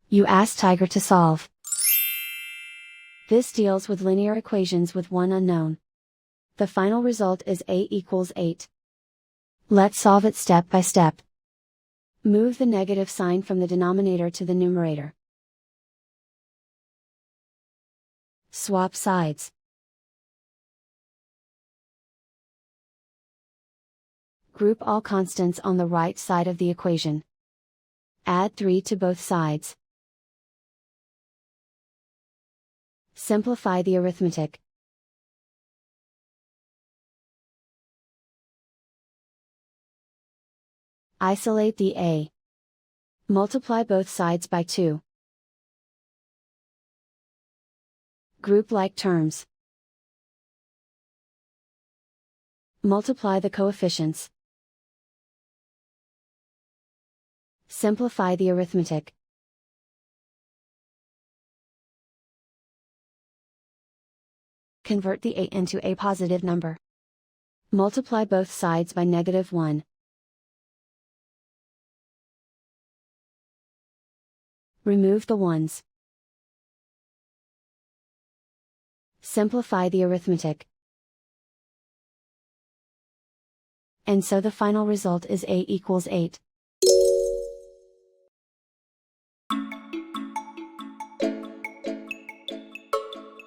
You ask Tiger to solve. This deals with linear equations with one unknown. The final result is a equals 8. Let's solve it step by step. Move the negative sign from the denominator to the numerator. Swap sides. Group all constants on the right side of the equation. Add 3 to both sides. Simplify the arithmetic. Isolate the a. Multiply both sides by 2. Group like terms. Multiply the coefficients. Simplify the arithmetic. Convert the a into a positive number. Multiply both sides by -1. Remove the ones. Simplify the arithmetic. And so the final result is a equals 8.